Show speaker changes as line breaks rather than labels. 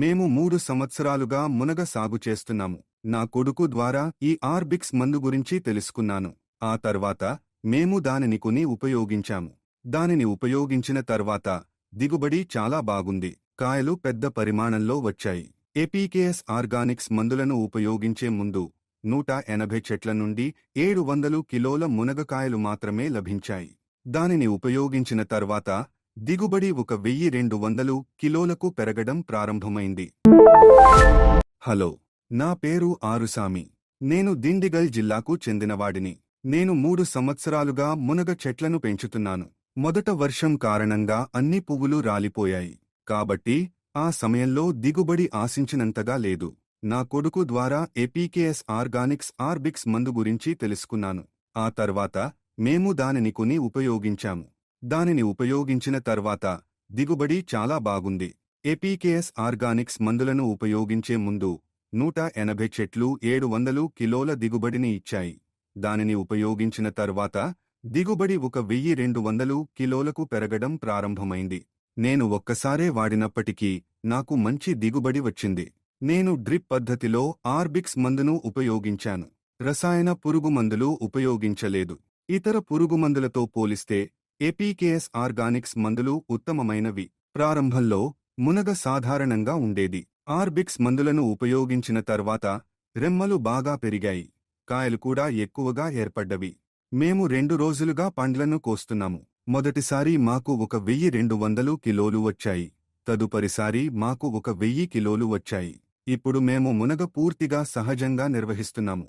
మేము 3 సంవత్సరాలుగా మునగ సాగు చేస్తున్నాము. నా కొడుకు ద్వారా ఈ ఆర్బిక్స్ మందు గురించి తెలుసుకున్నాను. ఆ తర్వాత మేము దానిని కొని ఉపయోగించాము. దానిని ఉపయోగించిన తర్వాత దిగుబడి చాలా బాగుంది. కాయలు పెద్ద పరిమాణంలో వచ్చాయి. ఏపీకేఎస్ ఆర్గానిక్స్ మందులను ఉపయోగించే ముందు 180 చెట్ల నుండి 700 కిలోల మునగకాయలు మాత్రమే లభించాయి. దానిని ఉపయోగించిన తర్వాత దిగుబడి 1200 కిలోలకు పెరగడం ప్రారంభమైంది. హలో, నా పేరు ఆరుసామి. నేను దిండిగల్ జిల్లాకు చెందినవాడిని. నేను 3 సంవత్సరాలుగా మునగ చెట్లను పెంచుతున్నాను. మొదట వర్షం కారణంగా అన్ని పువ్వులు రాలిపోయాయి. కాబట్టి ఆ సమయంలో దిగుబడి ఆశించినంతగా లేదు. నా కొడుకు ద్వారా ఏపీకేఎస్ ఆర్గానిక్స్ ఆర్బిక్స్ మందు గురించి తెలుసుకున్నాను. ఆ తర్వాత మేము దానిని కొని ఉపయోగించాము. దానిని ఉపయోగించిన తర్వాత దిగుబడి చాలా బాగుంది. ఏపీకేఎస్ ఆర్గానిక్స్ మందులను ఉపయోగించే ముందు 180 చెట్లు 700 కిలోల దిగుబడిని ఇచ్చాయి. దానిని ఉపయోగించిన తర్వాత దిగుబడి 1200 కిలోలకు పెరగడం ప్రారంభమైంది. నేను ఒక్కసారే వాడినప్పటికీ నాకు మంచి దిగుబడి వచ్చింది. నేను డ్రిప్ పద్ధతిలో ఆర్బిక్స్ మందును ఉపయోగించాను. రసాయన పురుగుమందులు ఉపయోగించలేదు. ఇతర పురుగుమందులతో పోలిస్తే ఏపీకేఎస్ ఆర్గానిక్స్ మందులు ఉత్తమమైనవి. ప్రారంభంలో మునగ సాధారణంగా ఉండేది. ఆర్బిక్స్ మందులను ఉపయోగించిన తర్వాత రెమ్మలు బాగా పెరిగాయి. కాయలు కూడా ఎక్కువగా ఏర్పడ్డవి. మేము 2 రోజులుగా పండ్లను కోస్తున్నాము. మొదటిసారి మాకు 1200 కిలోలు వచ్చాయి. తదుపరిసారి మాకు 1000 కిలోలు వచ్చాయి. ఇప్పుడు మేము మునగ పూర్తిగా సహజంగా నిర్వహిస్తున్నాము.